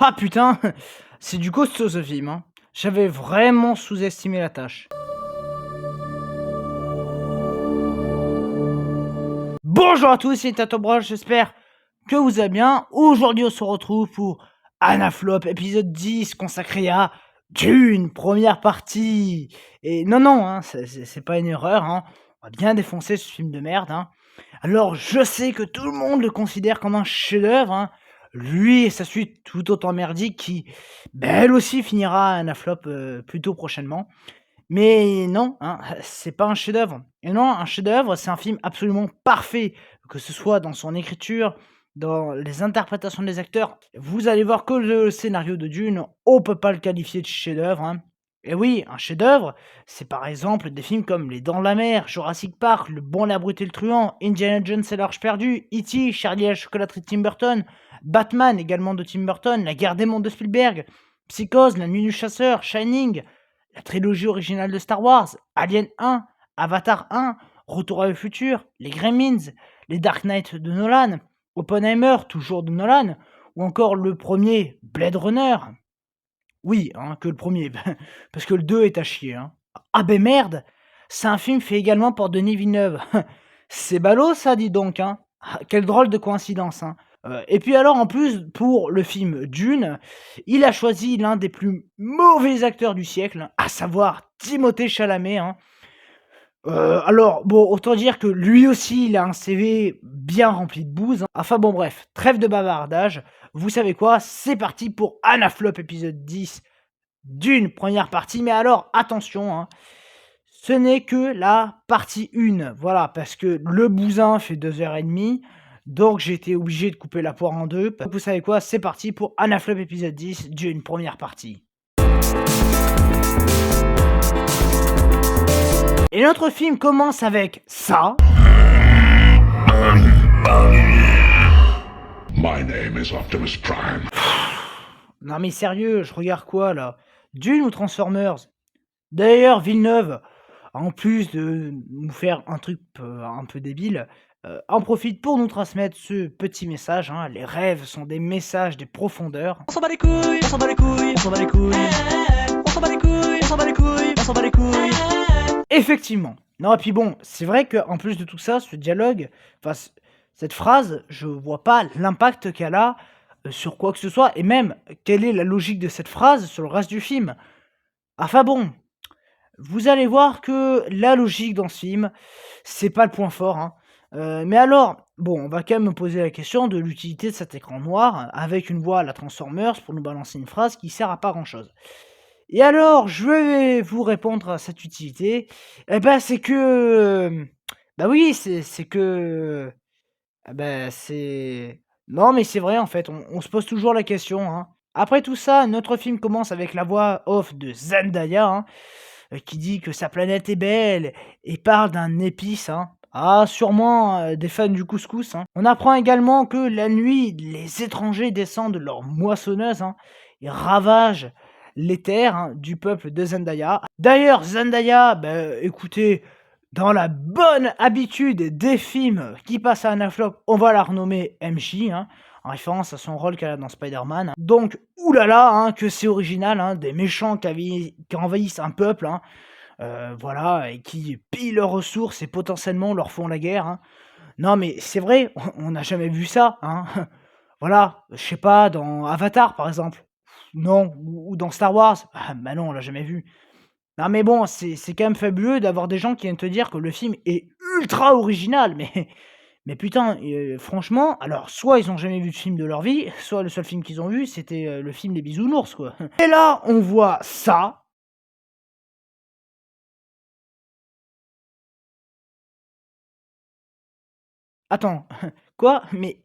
Ah putain, c'est du costaud ce film, hein. J'avais vraiment sous-estimé la tâche. Bonjour à tous, c'est Tatobroche, j'espère que vous allez bien. Aujourd'hui, on se retrouve pour Anaflop, épisode 10, consacré à Dune, première partie. Et non, hein, c'est pas une erreur, hein. On va bien défoncer ce film de merde, hein. Alors, je sais que tout le monde le considère comme un chef-d'œuvre, hein. Lui et sa suite tout autant merdique qui, elle aussi, finira Anaflop plutôt prochainement. Mais non, hein, c'est pas un chef-d'œuvre. Et non, un chef-d'œuvre, c'est un film absolument parfait, que ce soit dans son écriture, dans les interprétations des acteurs. Vous allez voir que le scénario de Dune, on peut pas le qualifier de chef-d'œuvre, hein. Et oui, un chef-d'œuvre, c'est par exemple des films comme Les Dents de la Mer, Jurassic Park, Le Bon, la Brute et le Truand, Indiana Jones et l'Arche perdue, E.T., Charlie et la chocolaterie de Tim Burton, Batman également de Tim Burton, La Guerre des mondes de Spielberg, Psychose, La Nuit du Chasseur, Shining, la trilogie originale de Star Wars, Alien 1, Avatar 1, Retour à le futur, les Gremlins, les Dark Knight de Nolan, Oppenheimer, toujours de Nolan, ou encore le premier, Blade Runner. Oui, hein, que le premier, parce que le 2 est à chier, hein. Ah ben merde, c'est un film fait également par Denis Villeneuve. C'est ballot ça, dis donc, hein. Ah, quelle drôle de coïncidence, hein. Et puis alors en plus, pour le film Dune, il a choisi l'un des plus mauvais acteurs du siècle, à savoir Timothée Chalamet, hein. Alors bon, autant dire que lui aussi, il a un CV bien rempli de bouse, hein. Enfin bon bref, trêve de bavardage. Vous savez quoi? C'est parti pour Anaflop épisode 10 d'une première partie. Mais alors attention, hein, ce n'est que la partie 1, voilà, parce que le bousin fait 2 h 30, donc j'ai été obligé de couper la poire en deux. Vous savez quoi? C'est parti pour Anaflop épisode 10 d'une première partie. Et notre film commence avec ça. My name is Optimus Prime. Non mais sérieux, je regarde quoi là? Dune ou Transformers? D'ailleurs, Villeneuve, en plus de nous faire un truc un peu débile, en profite pour nous transmettre ce petit message, hein. Les rêves sont des messages des profondeurs. On s'en bat les couilles, on s'en bat les couilles, on s'en bat les couilles. On s'en bat les couilles, on s'en bat les couilles, on s'en bat les couilles. Effectivement. Non, et puis bon, c'est vrai qu'en plus de tout ça, ce dialogue, enfin, cette phrase, je vois pas l'impact qu'elle a sur quoi que ce soit, et même quelle est la logique de cette phrase sur le reste du film. Enfin bon, vous allez voir que la logique dans ce film, c'est pas le point fort, hein. Mais alors, bon, on va quand même me poser la question de l'utilité de cet écran noir, avec une voix à la Transformers pour nous balancer une phrase qui sert à pas grand chose. Et alors, je vais vous répondre à cette utilité. Eh ben, c'est que, bah oui, c'est que, c'est non, mais c'est vrai en fait, on se pose toujours la question, hein. Après tout ça, notre film commence avec la voix off de Zendaya, hein, qui dit que sa planète est belle et parle d'un épice, hein. Ah, sûrement des fans du couscous, hein. On apprend également que la nuit, les étrangers descendent de leur moissonneuse, hein, et ravagent les terres, hein, du peuple de Zendaya. D'ailleurs, Zendaya, écoutez, dans la bonne habitude des films qui passent à Anaflop, on va la renommer MJ, hein, en référence à son rôle qu'elle a dans Spider-Man. Donc, oulala, hein, que c'est original, hein, des méchants qui envahissent un peuple, hein, voilà, et qui pillent leurs ressources et potentiellement leur font la guerre, hein. Non, mais c'est vrai, on n'a jamais vu ça, hein. Voilà, je sais pas, dans Avatar, par exemple. Non, ou dans Star Wars. Ah, bah non, on l'a jamais vu. Non, mais bon, c'est quand même fabuleux d'avoir des gens qui viennent te dire que le film est ultra original, mais putain, franchement, alors soit ils ont jamais vu de film de leur vie, soit le seul film qu'ils ont vu, c'était, le film des Bisounours, quoi. Et là, on voit ça. Attends, quoi? Mais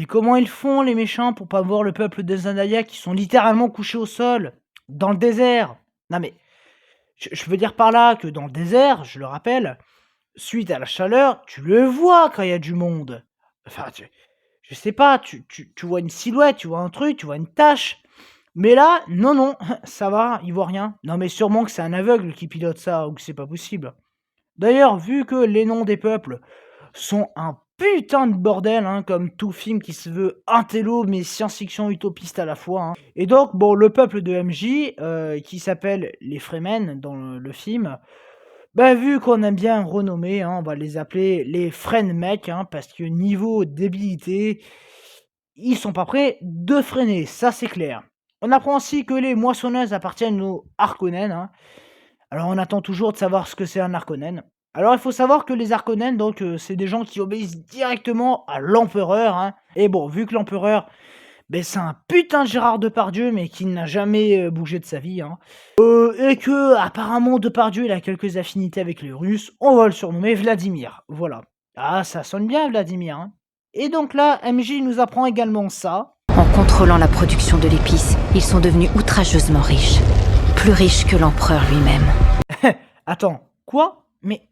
comment ils font les méchants pour pas voir le peuple de Zendaya qui sont littéralement couchés au sol, dans le désert? Non mais, je veux dire par là que dans le désert, je le rappelle, suite à la chaleur, tu le vois quand il y a du monde. Enfin, je sais pas, tu vois une silhouette, tu vois un truc, tu vois une tache. Mais là, non, ça va, il voit rien. Non mais sûrement que c'est un aveugle qui pilote ça ou que c'est pas possible. D'ailleurs, vu que les noms des peuples sont un putain de bordel, hein, comme tout film qui se veut intello, mais science-fiction utopiste à la fois, hein. Et donc, bon, le peuple de MJ, qui s'appelle les Fremen dans le film, bah, vu qu'on aime bien renommer, hein, on va les appeler les Fremen-mecs, hein, parce que niveau débilité, ils sont pas prêts de freiner, ça c'est clair. On apprend aussi que les moissonneuses appartiennent aux Harkonnen, hein. Alors on attend toujours de savoir ce que c'est un Harkonnen. Alors il faut savoir que les Harkonnen, donc c'est des gens qui obéissent directement à l'empereur, hein. Et bon, vu que l'empereur, ben c'est un putain de Gérard Depardieu, mais qui n'a jamais bougé de sa vie, hein. Et que apparemment Depardieu il a quelques affinités avec les Russes, on va le surnommer Vladimir. Voilà. Ah, ça sonne bien Vladimir, hein. Et donc là, MJ nous apprend également ça. En contrôlant la production de l'épice, ils sont devenus outrageusement riches. Plus riches que l'empereur lui-même. Attends, quoi? Mais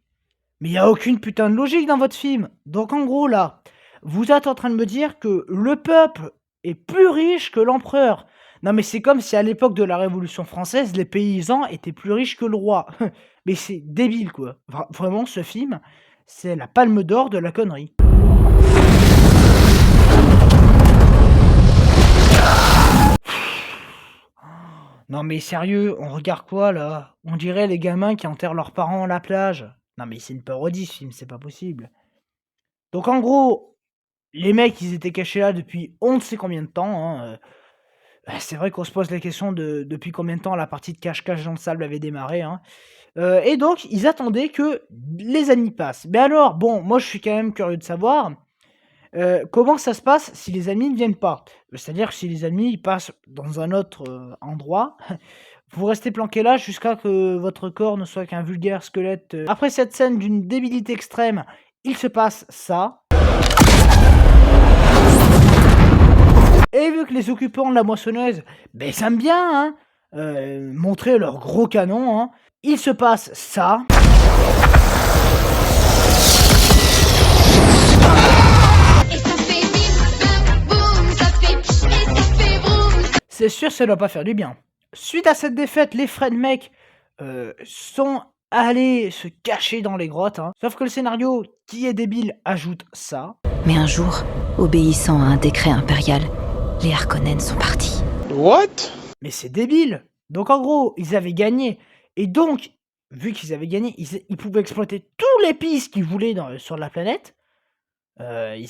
y a aucune putain de logique dans votre film. Donc en gros là, vous êtes en train de me dire que le peuple est plus riche que l'empereur. Non mais c'est comme si à l'époque de la Révolution française, les paysans étaient plus riches que le roi. Mais c'est débile quoi. Vraiment, ce film, c'est la palme d'or de la connerie. Non mais sérieux, on regarde quoi là? On dirait les gamins qui enterrent leurs parents à la plage. Non mais c'est une parodie ce film, c'est pas possible. Donc en gros, les mecs ils étaient cachés là depuis on ne sait combien de temps, hein, c'est vrai qu'on se pose la question de depuis combien de temps la partie de cache-cache dans le sable avait démarré, hein. Et donc ils attendaient que les amis passent. Mais alors, bon, moi je suis quand même curieux de savoir, comment ça se passe si les amis ne viennent pas? C'est-à-dire que si les amis ils passent dans un autre, endroit, vous restez planqué là jusqu'à que votre corps ne soit qu'un vulgaire squelette, Après cette scène d'une débilité extrême, il se passe ça. Et vu que les occupants de la moissonneuse, ben, ils aiment bien, hein, montrer leurs gros canons, hein, il se passe ça. Et ça fait bim, bam, boum, ça fait pch, et ça fait broum. C'est sûr, ça doit pas faire du bien. Suite à cette défaite, les Fremen-mecs sont allés se cacher dans les grottes, hein. Sauf que le scénario, qui est débile, ajoute ça. Mais un jour, obéissant à un décret impérial, les Harkonnen sont partis. What? Mais c'est débile. Donc en gros, ils avaient gagné. Et donc, vu qu'ils avaient gagné, ils pouvaient exploiter tous les pistes qu'ils voulaient sur la planète. Ils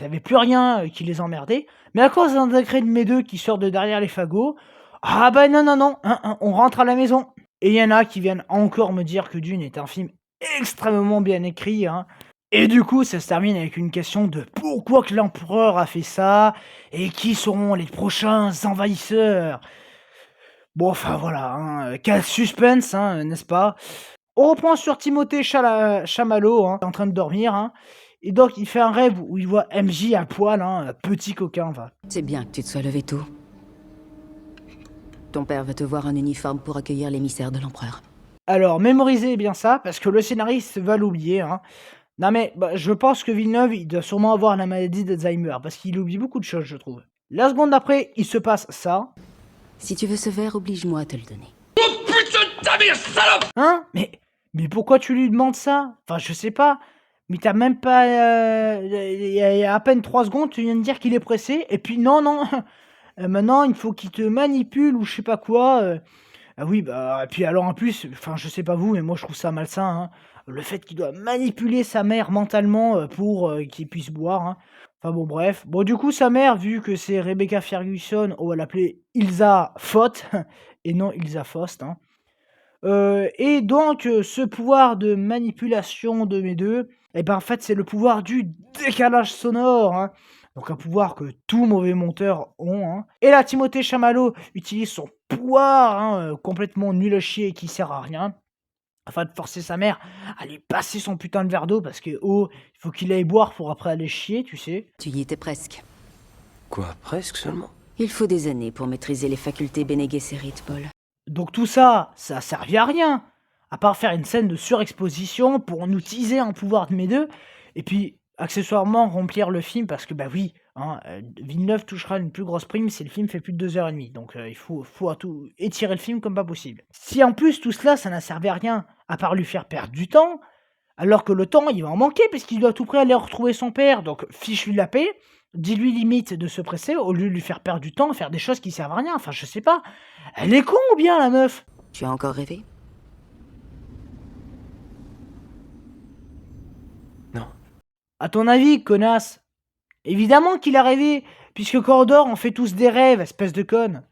n'avaient plus rien qui les emmerdait. Mais à cause d'un décret de mes deux qui sort de derrière les fagots, ah bah non, non, non, hein, on rentre à la maison. Et il y en a qui viennent encore me dire que Dune est un film extrêmement bien écrit, hein. Et du coup, ça se termine avec une question de pourquoi que l'empereur a fait ça et qui seront les prochains envahisseurs. Bon, enfin voilà, hein, quel suspense, hein, n'est-ce pas? On reprend sur Timothée Chamallow, hein, en train de dormir, hein. Et donc, il fait un rêve où il voit MJ à poil, hein, petit coquin, va. C'est bien que tu te sois levé tôt. Ton père va te voir en uniforme pour accueillir l'émissaire de l'empereur. Alors, mémorisez bien ça, parce que le scénariste va l'oublier, hein. Non mais, bah, je pense que Villeneuve, il doit sûrement avoir la maladie d'Alzheimer, parce qu'il oublie beaucoup de choses, je trouve. La seconde d'après, il se passe ça. Si tu veux ce verre, oblige-moi à te le donner. Hein? Mais pourquoi tu lui demandes ça? Enfin, je sais pas. Mais t'as même pas... Il y a à peine 3 secondes, tu viens de dire qu'il est pressé, et puis non, non. Maintenant, il faut qu'il te manipule, ou je sais pas quoi. Ah oui, bah, et puis alors en plus, enfin, je sais pas vous, mais moi je trouve ça malsain, hein. Le fait qu'il doit manipuler sa mère mentalement pour qu'il puisse boire, hein. Enfin bon, bref. Bon, du coup, sa mère, vu que c'est Rebecca Ferguson, on va l'appeler Ilsa Fott, et non Ilsa Faust, hein. Et donc, ce pouvoir de manipulation de mes deux, et ben en fait, c'est le pouvoir du décalage sonore, hein. Donc un pouvoir que tous mauvais monteurs ont, hein. Et là, Timothée Chamallow utilise son pouvoir, hein, complètement nul à chier et qui sert à rien, afin de forcer sa mère à lui passer son putain de verre d'eau parce que, oh, il faut qu'il aille boire pour après aller chier, tu sais. Tu y étais presque. Quoi, presque seulement? Il faut des années pour maîtriser les facultés Bene Gesserit, Paul. Donc tout ça, ça a servi à rien, à part faire une scène de surexposition pour nous teaser un pouvoir de mes deux, et puis accessoirement remplir le film, parce que bah oui, hein, Villeneuve touchera une plus grosse prime si le film fait plus de 2h30, donc il faut à tout étirer le film comme pas possible. Si en plus tout cela, ça n'a servi à rien, à part lui faire perdre du temps, Alors que le temps, il va en manquer puisqu'il doit à tout prix aller retrouver son père. Donc fiche-lui la paix, dis-lui limite de se presser au lieu de lui faire perdre du temps, faire des choses qui servent à rien. Enfin, je sais pas. Elle est con ou bien la meuf? Tu as encore rêvé? Non. À ton avis, connasse? Évidemment qu'il a rêvé, puisque Cordor en fait tous des rêves, espèce de conne.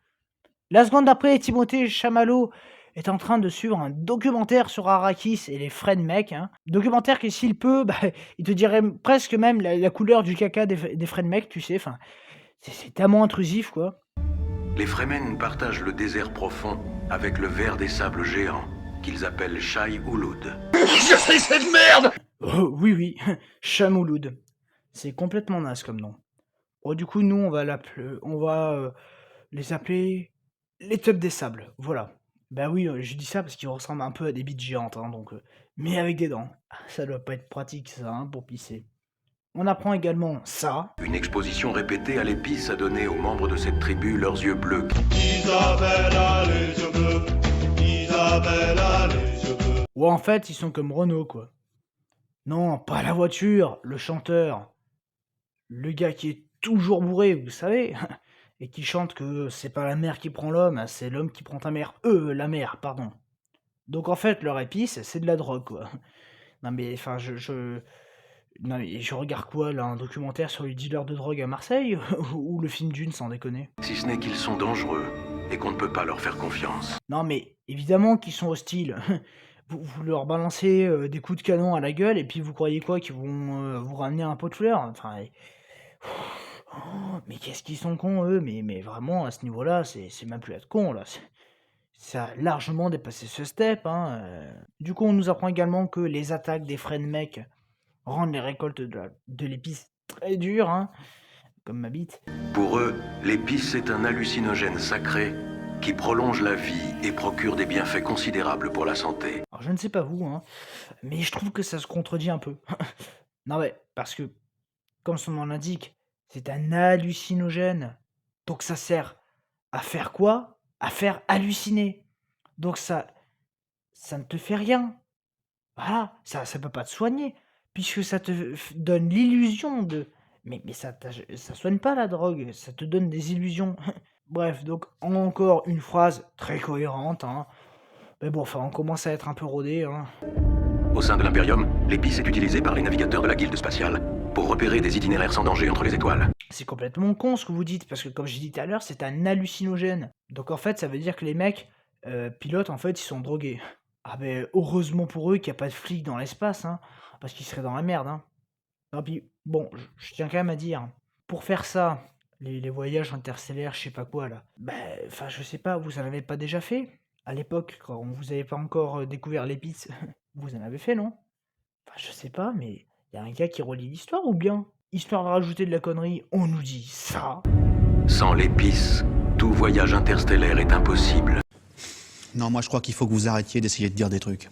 La seconde d'après, Timothée Chamallow est en train de suivre un documentaire sur Arrakis et les Fremenmecs. Documentaire que s'il peut, il te dirait presque même la couleur du caca des Fremenmecs, tu sais. Enfin, c'est tellement intrusif, quoi. Les Fremen partagent le désert profond avec le ver des sables géants, qu'ils appellent Shai Hulud. Oh, oui, Chamouloud. C'est complètement naze comme nom. Bon, du coup, nous, on va les appeler les Teubs des Sables. Voilà. Ben oui, je dis ça parce qu'ils ressemblent un peu à des bites géantes, donc, mais avec des dents. Ça doit pas être pratique, ça, pour pisser. On apprend également ça. Une exposition répétée à l'épice a donné aux membres de cette tribu leurs yeux bleus. Ou en fait, ils sont comme Renault, quoi. Non, pas la voiture, le chanteur. Le gars qui est toujours bourré, vous savez, et qui chante que c'est pas la mère qui prend l'homme, c'est l'homme qui prend ta mère. La mère, pardon. Donc en fait, leur épice, c'est de la drogue, quoi. Non mais, enfin, non mais je regarde quoi, là, un documentaire sur les dealers de drogue à Marseille? Ou le film Dune, sans déconner? Si ce n'est qu'ils sont dangereux et qu'on ne peut pas leur faire confiance. Non mais, évidemment qu'ils sont hostiles. Vous leur balancez des coups de canon à la gueule, et puis vous croyez quoi? Qu'ils vont vous ramener un pot de fleurs? Enfin... mais qu'est-ce qu'ils sont cons, eux, mais vraiment, à ce niveau-là, c'est même plus être con, là. Ça a largement dépassé ce step, Du coup, on nous apprend également que les attaques des Fremenmecs rendent les récoltes de l'épice très dures, comme ma bite. Pour eux, l'épice est un hallucinogène sacré qui prolonge la vie et procure des bienfaits considérables pour la santé. Alors, je ne sais pas vous, mais je trouve que ça se contredit un peu. Non mais, parce que, comme son nom l'indique, c'est un hallucinogène. Donc ça sert à faire quoi? À faire halluciner. Donc ça ne te fait rien. Voilà, ça peut pas te soigner, puisque ça te donne l'illusion de... Mais ça soigne pas la drogue, ça te donne des illusions. Bref, donc encore une phrase très cohérente, Mais bon, enfin, on commence à être un peu rodé, Au sein de l'Imperium, l'épice est utilisée par les navigateurs de la guilde spatiale pour repérer des itinéraires sans danger entre les étoiles. C'est complètement con ce que vous dites, parce que comme j'ai dit tout à l'heure, c'est un hallucinogène. Donc en fait, ça veut dire que les mecs, pilotes, en fait, ils sont drogués. Ah ben, heureusement pour eux qu'il n'y a pas de flics dans l'espace, parce qu'ils seraient dans la merde, Non, puis, bon, je tiens quand même à dire, pour faire ça, les voyages interstellaires, je sais pas quoi, là, enfin, je sais pas, vous en avez pas déjà fait? À l'époque, quand vous avez pas encore découvert l'épice, vous en avez fait, non? Enfin, je sais pas, mais y a un gars qui relie l'histoire ou bien? Histoire de rajouter de la connerie, on nous dit ça. Sans l'épice, tout voyage interstellaire est impossible. Non, moi je crois qu'il faut que vous arrêtiez d'essayer de dire des trucs.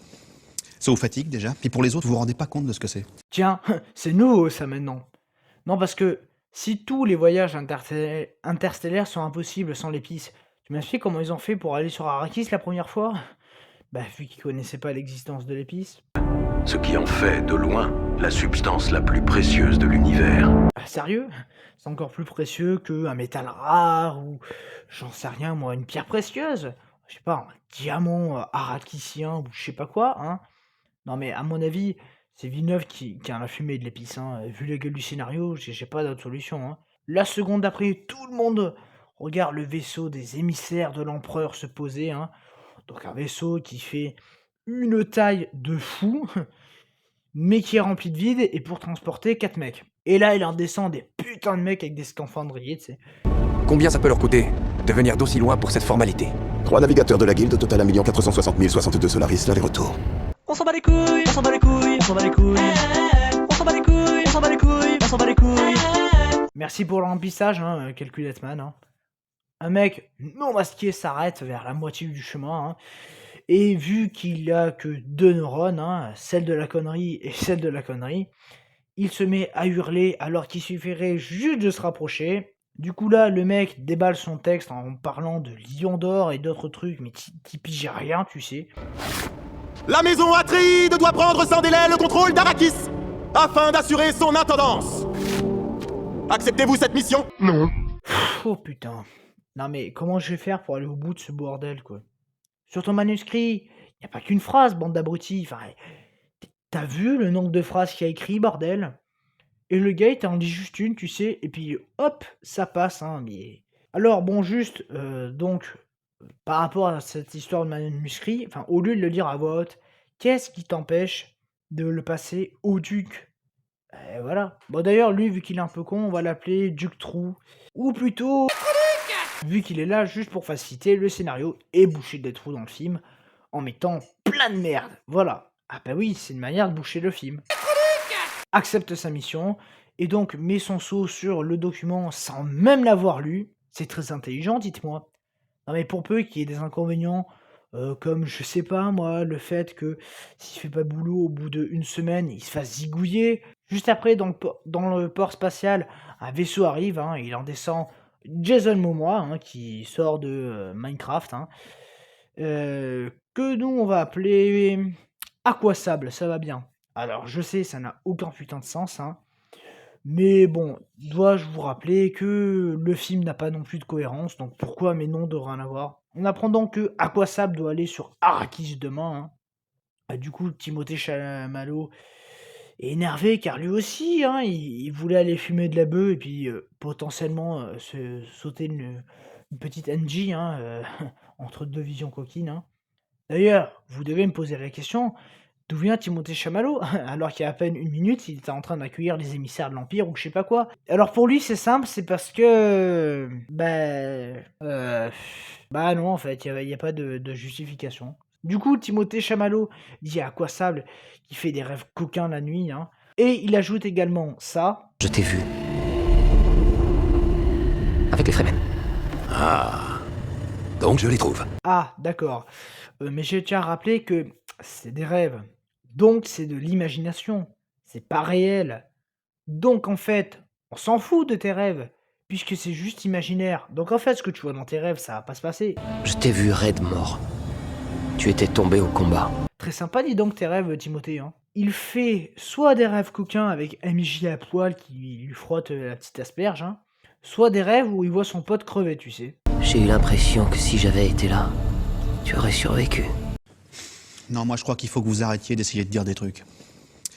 Ça vous fatigue déjà, puis pour les autres, vous vous rendez pas compte de ce que c'est. Tiens, c'est nouveau ça maintenant. Non, parce que si tous les voyages interstellaires sont impossibles sans l'épice, tu m'expliques comment ils ont fait pour aller sur Arrakis la première fois? Vu qu'ils connaissaient pas l'existence de l'épice. Ce qui en fait, de loin, la substance la plus précieuse de l'univers. Sérieux? C'est encore plus précieux qu'un métal rare ou, j'en sais rien moi, une pierre précieuse? Je sais pas, un diamant arrakisien ou je sais pas quoi, Non mais à mon avis, c'est Villeneuve qui a la fumée de l'épice, Vu la gueule du scénario, j'ai pas d'autre solution, La seconde d'après, tout le monde regarde le vaisseau des émissaires de l'empereur se poser, Donc un vaisseau qui fait une taille de fou, mais qui est rempli de vide et pour transporter 4 mecs. Et là, il en descend des putains de mecs avec des scaphandriers, tu sais. Combien ça peut leur coûter de venir d'aussi loin pour cette formalité? 3 navigateurs de la guilde, au total 1 460 062 Solaris, l'aller-retour. On s'en bat les couilles, on s'en bat les couilles, on s'en bat les couilles. On s'en bat les couilles, on s'en bat les couilles, on s'en bat les couilles. Merci pour le remplissage, Calculatman, Un mec non masqué s'arrête vers la moitié du chemin, Et vu qu'il a que 2 neurones, celle de la connerie et celle de la connerie, il se met à hurler alors qu'il suffirait juste de se rapprocher. Du coup là, le mec déballe son texte en parlant de lion d'or et d'autres trucs, mais t'y piges rien, tu sais. La maison Atréide doit prendre sans délai le contrôle d'Arrakis, afin d'assurer son intendance. Acceptez-vous cette mission? Non. Oh putain. Non mais comment je vais faire pour aller au bout de ce bordel, quoi? Sur ton manuscrit, y a pas qu'une phrase, bande d'abrutis. Enfin, t'as vu le nombre de phrases qu'il y a écrit, bordel? Et le gars, il t'en dit juste une, tu sais, et puis hop, ça passe, hein. Mais... Alors, bon, juste, donc, par rapport à cette histoire de manuscrit, enfin, au lieu de le dire à voix haute, qu'est-ce qui t'empêche de le passer au duc? Voilà. Bon, d'ailleurs, lui, vu qu'il est un peu con, on va l'appeler Duc Trou. Ou plutôt, vu qu'il est là juste pour faciliter le scénario et boucher des trous dans le film, en mettant plein de merde. Voilà. Ah bah oui, c'est une manière de boucher le film. Accepte sa mission, et donc met son sceau sur le document sans même l'avoir lu. C'est très intelligent, dites-moi. Non mais pour peu qu'il y ait des inconvénients, comme, je sais pas moi, le fait que s'il fait pas le boulot au bout d'une semaine, il se fasse zigouiller. Juste après, dans le port spatial, un vaisseau arrive, hein, il en descend Jason Momoa, hein, qui sort de Minecraft, hein, que nous on va appeler Aquasable, ça va bien. Alors je sais, ça n'a aucun putain de sens, hein, mais bon, dois-je vous rappeler que le film n'a pas non plus de cohérence, donc pourquoi mes noms devraient en avoir? On apprend donc que Aquasable doit aller sur Arrakis demain, hein. Du coup, Timothée Chalamet est énervé car lui aussi, hein, il voulait aller fumer de la bœuf et puis potentiellement se sauter une petite NG, hein, entre deux visions coquines, hein. D'ailleurs, vous devez me poser la question, d'où vient Timothée Chalamet alors qu'il y a à peine une minute, il était en train d'accueillir les émissaires de l'Empire ou je sais pas quoi. Alors pour lui, c'est simple, c'est parce que... Bah non, en fait, il y a pas de justification. Du coup, Timothée Chalamet dit à Aquasable qu'il fait des rêves coquins la nuit, hein. Et il ajoute également ça. Je t'ai vu. Avec les Fremen. Ah, donc je les trouve. Ah, d'accord. Mais je tiens à rappeler que c'est des rêves. Donc c'est de l'imagination. C'est pas réel. Donc en fait, on s'en fout de tes rêves. Puisque c'est juste imaginaire. Donc en fait, ce que tu vois dans tes rêves, ça va pas se passer. Je t'ai vu raide mort. Tu étais tombé au combat. Très sympa, dis donc tes rêves, Timothée, hein. Il fait soit des rêves coquins avec MJ à poil qui lui frotte la petite asperge, hein, soit des rêves où il voit son pote crever, tu sais. J'ai eu l'impression que si j'avais été là, tu aurais survécu. Non, moi je crois qu'il faut que vous arrêtiez d'essayer de dire des trucs.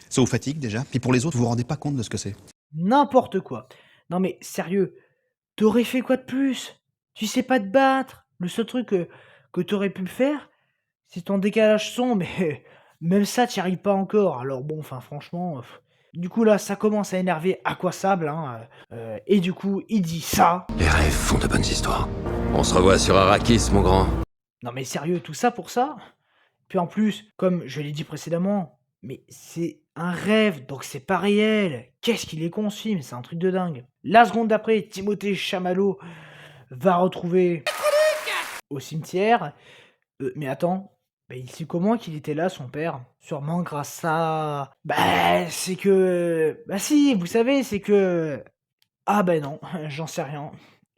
Ça vous fatigue déjà, puis pour les autres, vous vous rendez pas compte de ce que c'est. N'importe quoi. Non mais sérieux, t'aurais fait quoi de plus? Tu sais pas te battre. Le seul truc que t'aurais pu faire, c'est ton décalage son, mais même ça, t'y arrives pas encore. Alors bon, enfin franchement... Du coup là, ça commence à énerver Aquasable, hein, et du coup, il dit ça. Les rêves font de bonnes histoires. On se revoit sur Arrakis, mon grand. Non mais sérieux, tout ça pour ça? Puis en plus, comme je l'ai dit précédemment, mais c'est un rêve, donc c'est pas réel. Qu'est-ce qu'il est con ce film, c'est un truc de dingue. La seconde d'après, Timothée Chalamet va retrouver au cimetière. Mais attends, il sait comment qu'il était là, son père? Sûrement grâce à... c'est que... si, vous savez, c'est que... Ah non, j'en sais rien.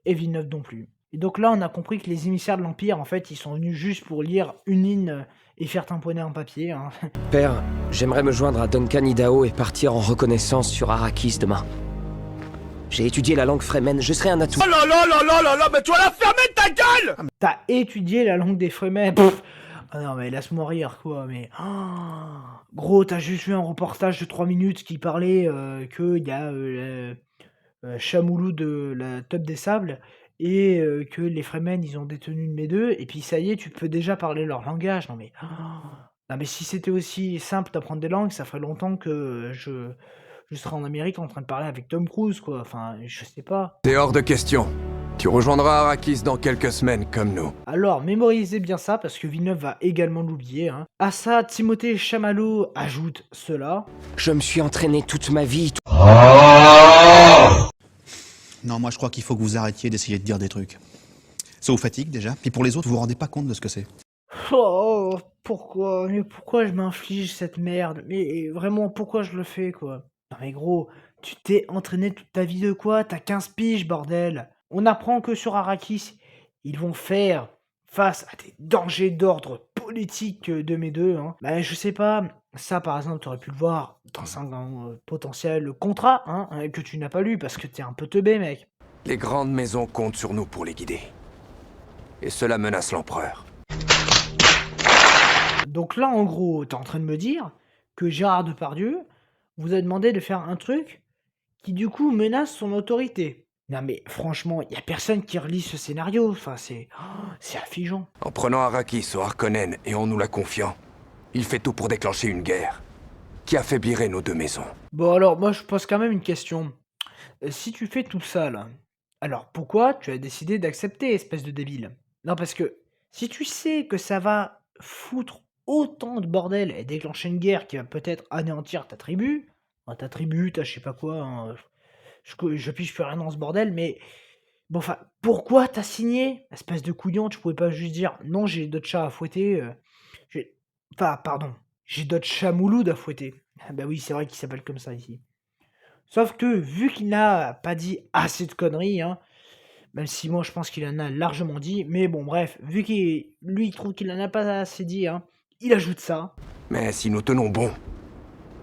Et Villeneuve non plus. Et donc là, on a compris que les émissaires de l'Empire, en fait, ils sont venus juste pour lire une ligne et faire tamponner un papier, hein. Père, j'aimerais me joindre à Duncan Idaho et partir en reconnaissance sur Arrakis demain. J'ai étudié la langue Fremen, je serai un atout. Oh là là là là là là, mais tu vas la fermer ta gueule! T'as étudié la langue des Fremen? Ah non, mais laisse-moi rire, quoi, mais... Gros, t'as juste vu un reportage de 3 minutes qui parlait qu'il y a Chamouloud de la Teub des Sables et que les Fremen, ils ont détenu une mes deux, et puis ça y est, tu peux déjà parler leur langage. Non mais si c'était aussi simple d'apprendre des langues, ça ferait longtemps que je serais en Amérique en train de parler avec Tom Cruise, quoi. Enfin, je sais pas. C'est hors de question. Tu rejoindras Arrakis dans quelques semaines, comme nous. Alors, mémorisez bien ça, parce que Villeneuve va également l'oublier, hein. À ça, Timothée Chalamet ajoute cela. Je me suis entraîné toute ma vie. Non, moi je crois qu'il faut que vous arrêtiez d'essayer de dire des trucs. Ça vous fatigue déjà, puis pour les autres, vous vous rendez pas compte de ce que c'est. Oh, pourquoi? Mais pourquoi je m'inflige cette merde? Mais vraiment, pourquoi je le fais, quoi? Non mais gros, tu t'es entraîné toute ta vie de quoi? T'as 15 piges, bordel! On apprend que sur Arrakis, ils vont faire face à des dangers d'ordre politique de mes deux, hein. Bah, je sais pas, ça par exemple, tu aurais pu le voir dans un potentiel contrat, hein, que tu n'as pas lu parce que t'es un peu teubé, mec. Les grandes maisons comptent sur nous pour les guider. Et cela menace l'empereur. Donc là, en gros, t'es en train de me dire que Gérard Depardieu vous a demandé de faire un truc qui du coup menace son autorité. Non mais franchement, il y a personne qui relit ce scénario, enfin c'est affligeant. En prenant Arrakis au Harkonnen et en nous la confiant, il fait tout pour déclencher une guerre qui affaiblirait nos deux maisons. Bon alors, moi je pose quand même une question. Si tu fais tout ça là, alors pourquoi tu as décidé d'accepter, espèce de débile? Non parce que si tu sais que ça va foutre autant de bordel et déclencher une guerre qui va peut-être anéantir ta tribu, ta je sais pas quoi, hein, je pige plus rien dans ce bordel, mais bon, enfin, pourquoi t'as signé? Espèce de couillon, tu pouvais pas juste dire non, j'ai d'autres chats à fouetter. Enfin, pardon, j'ai d'autres chats mouloudes à fouetter. Ah bah oui, c'est vrai qu'il s'appelle comme ça ici. Sauf que, vu qu'il n'a pas dit assez de conneries, hein, même si moi je pense qu'il en a largement dit, mais bon, bref, vu qu'il lui il trouve qu'il en a pas assez dit, hein, il ajoute ça. Mais si nous tenons bon,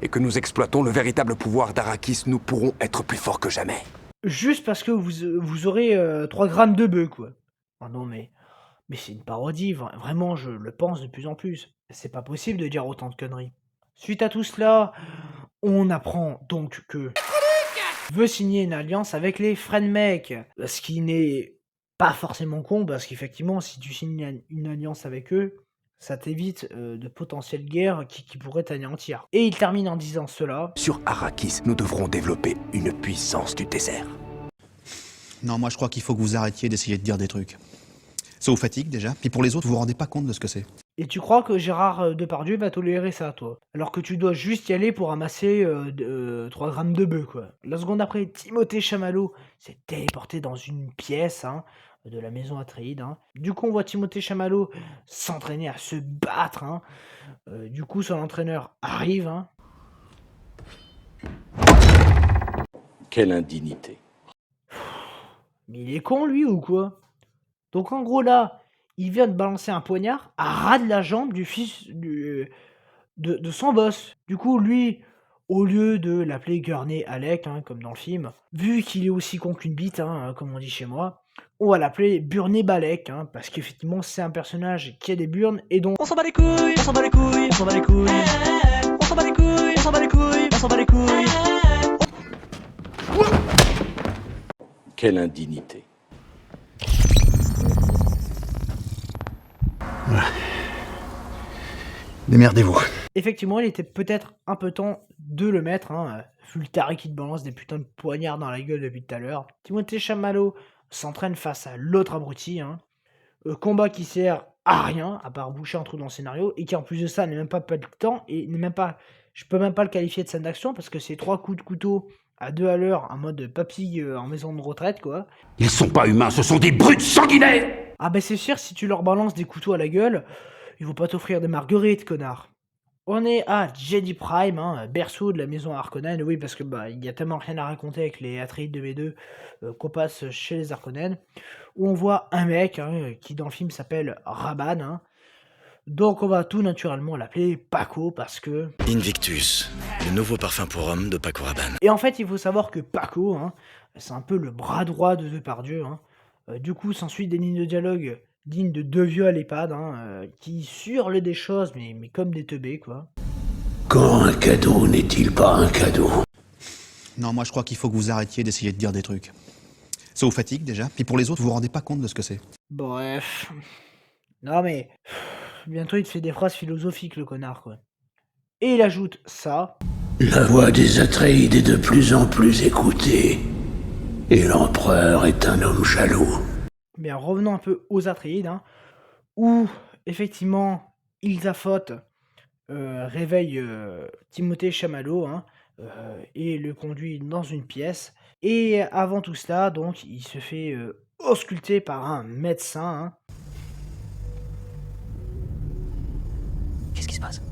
et que nous exploitons le véritable pouvoir d'Arrakis, nous pourrons être plus forts que jamais. Juste parce que vous aurez 3 grammes de bœuf, quoi. Oh non, mais c'est une parodie, vraiment, je le pense de plus en plus. C'est pas possible de dire autant de conneries. Suite à tout cela, on apprend donc que veut signer une alliance avec les Fremennik, ce qui n'est pas forcément con, parce qu'effectivement, si tu signes une alliance avec eux, ça t'évite de potentielles guerres qui pourraient t'anéantir. Et il termine en disant cela. Sur Arrakis, nous devrons développer une puissance du désert. Non, moi je crois qu'il faut que vous arrêtiez d'essayer de dire des trucs. Ça vous fatigue déjà, puis pour les autres, vous vous rendez pas compte de ce que c'est. Et tu crois que Gérard Depardieu va tolérer ça, toi? Alors que tu dois juste y aller pour ramasser 3 grammes de bœuf, quoi. La seconde après, Timothée Chalamet s'est téléporté dans une pièce, hein, de la maison Atreides, hein. Du coup, on voit Timothée Chalamet s'entraîner à se battre, hein. Du coup, son entraîneur arrive, hein. Quelle indignité. Mais il est con, lui, ou quoi? Donc, en gros, là, il vient de balancer un poignard à ras de la jambe du fils de son boss. Du coup, lui, au lieu de l'appeler Gurney Halleck, hein, comme dans le film, vu qu'il est aussi con qu'une bite, hein, comme on dit chez moi, on va l'appeler Burné Balek, hein, parce qu'effectivement, c'est un personnage qui a des burnes et donc... On s'en bat les couilles, on s'en bat les couilles, on s'en bat les couilles. On s'en bat les couilles, on s'en bat les couilles, on s'en bat les couilles. Quelle indignité. Démerdez-vous. Effectivement, il était peut-être un peu temps de le mettre, hein, vu le taré qui te balance des putains de poignards dans la gueule depuis tout à l'heure. Timothée Chalamet s'entraîne face à l'autre abruti, hein. Combat qui sert à rien, à part boucher un trou dans le scénario, et qui en plus de ça n'est même pas temps, et n'est même pas... Je peux même pas le qualifier de scène d'action, parce que c'est 3 coups de couteau à 2 à l'heure, en mode papy en maison de retraite, quoi. Ils sont pas humains, ce sont des brutes sanguinaires! Ah bah c'est sûr, si tu leur balances des couteaux à la gueule, ils vont pas t'offrir des marguerites, connard. On est à Jedi Prime, hein, berceau de la maison Harkonnen, oui, parce que bah il y a tellement rien à raconter avec les Atreides de V2 qu'on passe chez les Harkonnen, où on voit un mec, hein, qui dans le film s'appelle Rabban, hein. Donc on va tout naturellement l'appeler Paco, parce que... Invictus, le nouveau parfum pour homme de Paco Rabanne. Et en fait, il faut savoir que Paco, hein, c'est un peu le bras droit de Depardieu, hein. Du coup, s'ensuit des lignes de dialogue dignes de 2 vieux à l'EHPAD, hein, qui surlent des choses, mais comme des teubés, quoi. Quand un cadeau n'est-il pas un cadeau? Non, moi je crois qu'il faut que vous arrêtiez d'essayer de dire des trucs. Ça vous fatigue déjà, puis pour les autres, vous vous rendez pas compte de ce que c'est. Bref. Non mais... Bientôt il te fait des phrases philosophiques, le connard, quoi. Et il ajoute ça. La voix des Atreides est de plus en plus écoutée. Et l'empereur est un homme jaloux. Mais revenons un peu aux Atreides, hein, où, effectivement, Ilzaphoth réveille Timothée Chalamet, hein, et le conduit dans une pièce. Et avant tout cela, donc, il se fait ausculter par un médecin, hein. Qu'est-ce qui se passe?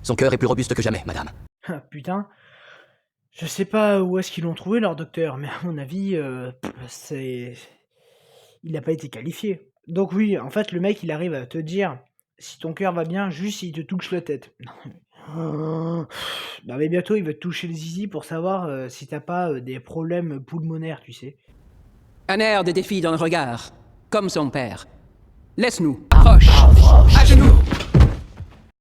Son cœur est plus robuste que jamais, madame. Ah, putain. Je sais pas où est-ce qu'ils l'ont trouvé, leur docteur, mais à mon avis, c'est... Il n'a pas été qualifié. Donc oui, en fait, le mec, il arrive à te dire si ton cœur va bien, juste s'il te touche la tête. Non mais bientôt il va te toucher le zizi pour savoir si t'as pas des problèmes pulmonaires, tu sais. Un air de défi dans le regard, comme son père. Laisse-nous, approche, à genoux.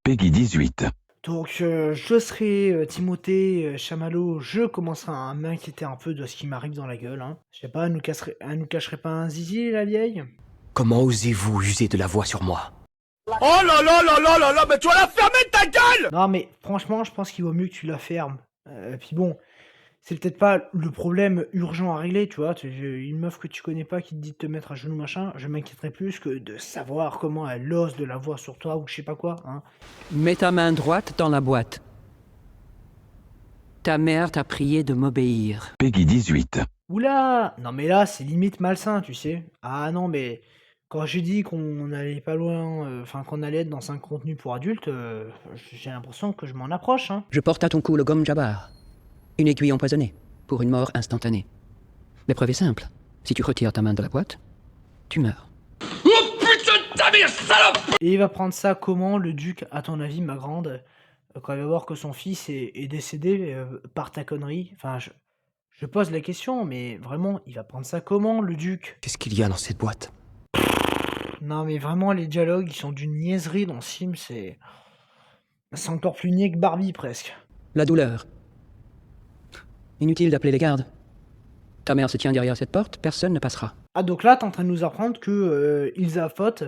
Peggy 18. Donc je serai Timothée Chamallow, je commencerai à m'inquiéter un peu de ce qui m'arrive dans la gueule. Hein. Je sais pas, elle nous cacherait pas un zizi, la vieille? Comment osez-vous user de la voix sur moi? Oh là là là là là là, mais tu vas la fermer ta gueule! Non mais franchement, je pense qu'il vaut mieux que tu la fermes. Puis bon, c'est peut-être pas le problème urgent à régler, tu vois. Une meuf que tu connais pas qui te dit de te mettre à genoux machin, je m'inquiéterais plus que de savoir comment elle ose de la voix sur toi ou je sais pas quoi. Hein. Mets ta main droite dans la boîte. Ta mère t'a prié de m'obéir. Peggy 18. Oula! Non mais là, c'est limite malsain, tu sais. Ah non mais... Quand j'ai dit qu'on allait pas loin, enfin qu'on allait être dans un contenu pour adultes, j'ai l'impression que je m'en approche. Hein. Je porte à ton cou le gomme Jabbar. Une aiguille empoisonnée, pour une mort instantanée. L'épreuve est simple. Si tu retires ta main de la boîte, tu meurs. Oh putain de ta mère, salope! Et il va prendre ça comment, le duc, à ton avis, ma grande, quand il va voir que son fils est décédé par ta connerie? Enfin, je pose la question, mais vraiment, il va prendre ça comment, le duc? Qu'est-ce qu'il y a dans cette boîte? Non mais vraiment, les dialogues, ils sont d'une niaiserie dans ce film, c'est encore plus niais que Barbie, presque. La douleur. Inutile d'appeler les gardes. Ta mère se tient derrière cette porte, personne ne passera. Ah donc là, t'es en train de nous apprendre que Ilsa Foth,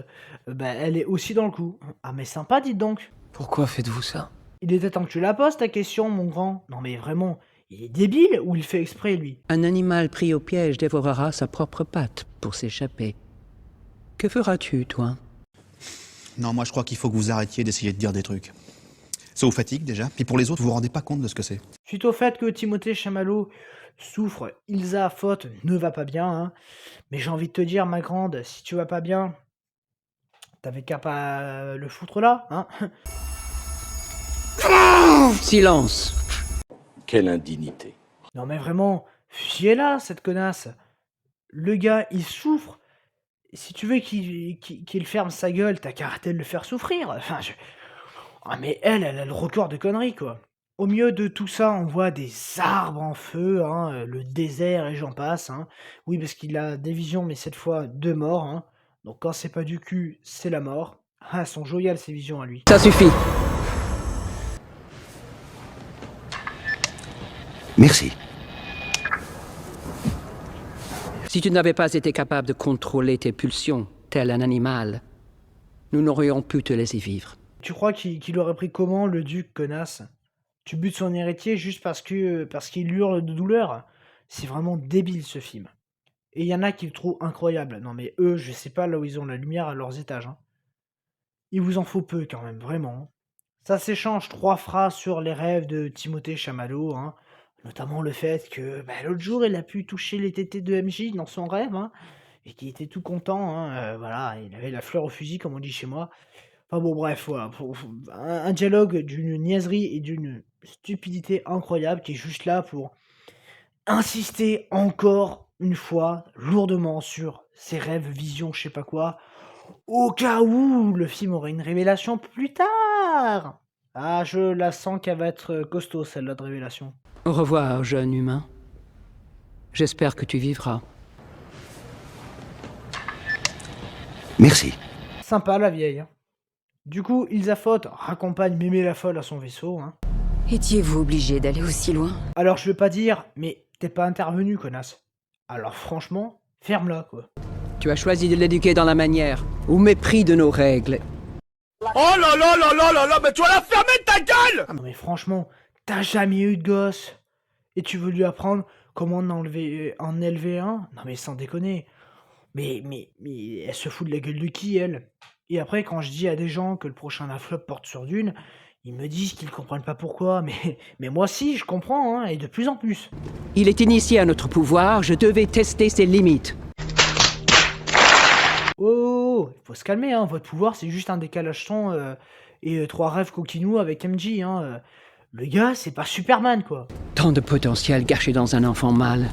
elle est aussi dans le coup. Ah mais sympa, dites donc. Pourquoi faites-vous ça? Il était temps que tu la poses, ta question, mon grand. Non mais vraiment, il est débile ou il fait exprès, lui? Un animal pris au piège dévorera sa propre patte pour s'échapper. Que feras-tu, toi? Non, moi je crois qu'il faut que vous arrêtiez d'essayer de dire des trucs. Ça vous fatigue déjà, puis pour les autres, vous vous rendez pas compte de ce que c'est. Suite au fait que Timothée Chamallow souffre, Ilsa Foth ne va pas bien, hein. Mais j'ai envie de te dire, ma grande, si tu vas pas bien, t'avais qu'à pas le foutre là, hein. Silence. Quelle indignité. Non mais vraiment, fiez-la, cette connasse. Le gars, il souffre. Si tu veux qu'il ferme sa gueule, t'as qu'à arrêter de le faire souffrir. Enfin, Ah mais elle a le record de conneries, quoi. Au milieu de tout ça, on voit des arbres en feu, hein, le désert et j'en passe. Hein. Oui, parce qu'il a des visions, mais cette fois, 2 morts. Hein. Donc quand c'est pas du cul, c'est la mort. Ah, elles sont joyales, ces visions à lui. Ça suffit. Merci. Si tu n'avais pas été capable de contrôler tes pulsions, tel un animal, nous n'aurions pu te laisser vivre. Tu crois qu'il aurait pris comment, le duc, connasse? Tu butes son héritier juste parce qu'il hurle de douleur? C'est vraiment débile, ce film. Et il y en a qui le trouvent incroyable. Non mais eux, je sais pas là où ils ont la lumière à leurs étages. Hein. Il vous en faut peu quand même, vraiment. Ça s'échange 3 phrases sur les rêves de Timothée Chamallow, hein. Notamment le fait que l'autre jour, il a pu toucher les tétés de MJ dans son rêve, hein, et qu'il était tout content, hein, voilà, il avait la fleur au fusil, comme on dit chez moi. Enfin bon, bref, voilà, un dialogue d'une niaiserie et d'une stupidité incroyable qui est juste là pour insister encore une fois lourdement sur ses rêves, visions, je sais pas quoi, au cas où le film aurait une révélation plus tard. Ah, je la sens qu'elle va être costaud, celle-là de révélation. Au revoir, jeune humain. J'espère que tu vivras. Merci. Sympa, la vieille. Hein. Du coup, Ilsa Foth raccompagne Mémé la folle à son vaisseau. Hein. Étiez-vous obligé d'aller aussi loin? Alors, je veux pas dire, mais t'es pas intervenu, connasse. Alors, franchement, ferme-la, quoi. Tu as choisi de l'éduquer dans la manière, au mépris de nos règles. Oh là là là là là là, mais tu vas la fermer ta gueule! Non mais franchement, t'as jamais eu de gosse. Et tu veux lui apprendre comment en élever un? Non mais sans déconner. Mais elle se fout de la gueule de qui, elle? Et après, quand je dis à des gens que le prochain Naflop porte sur Dune, ils me disent qu'ils comprennent pas pourquoi. Mais moi si, je comprends, hein, et de plus en plus. Il est initié à notre pouvoir, je devais tester ses limites. Oh, faut se calmer, hein. Votre pouvoir, c'est juste un décalage son et 3 rêves coquinous avec MJ, hein. Le gars, c'est pas Superman, quoi. Tant de potentiel gâché dans un enfant mâle.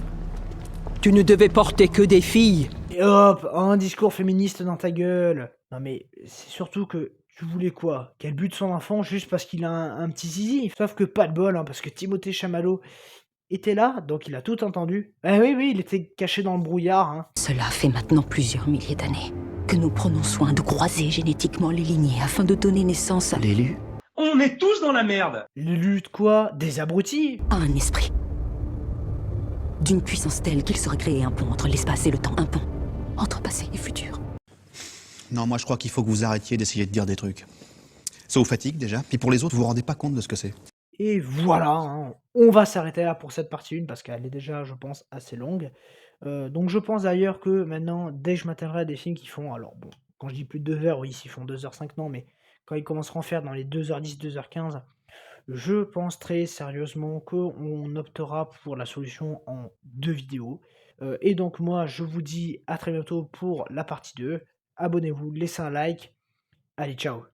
Tu ne devais porter que des filles. Et hop, un discours féministe dans ta gueule. Non mais c'est surtout que tu voulais quoi? Qu'elle bute son enfant juste parce qu'il a un petit zizi? Sauf que pas de bol, hein, parce que Timothée Chamallow était là, donc il a tout entendu. Ah oui, il était caché dans le brouillard. Hein. Cela fait maintenant plusieurs milliers d'années que nous prenons soin de croiser génétiquement les lignées afin de donner naissance à L'élu. On est tous dans la merde. L'élu de quoi? Des abrutis? à un esprit. D'une puissance telle qu'il serait créé un pont entre l'espace et le temps, un pont entre passé et futur. Non, moi je crois qu'il faut que vous arrêtiez d'essayer de dire des trucs. Ça vous fatigue déjà, puis pour les autres, vous vous rendez pas compte de ce que c'est. Et voilà, hein, on va s'arrêter là pour cette partie 1 parce qu'elle est déjà, je pense, assez longue. Donc je pense d'ailleurs que maintenant, dès que je m'attellerai à des films qui font, alors bon, quand je dis plus de 2 heures, oui, s'ils font 2h05, non, mais quand ils commenceront à faire dans les 2h10, 2h15, je pense très sérieusement qu'on optera pour la solution en 2 vidéos. Et donc moi, je vous dis à très bientôt pour la partie 2. Abonnez-vous, laissez un like. Allez, ciao!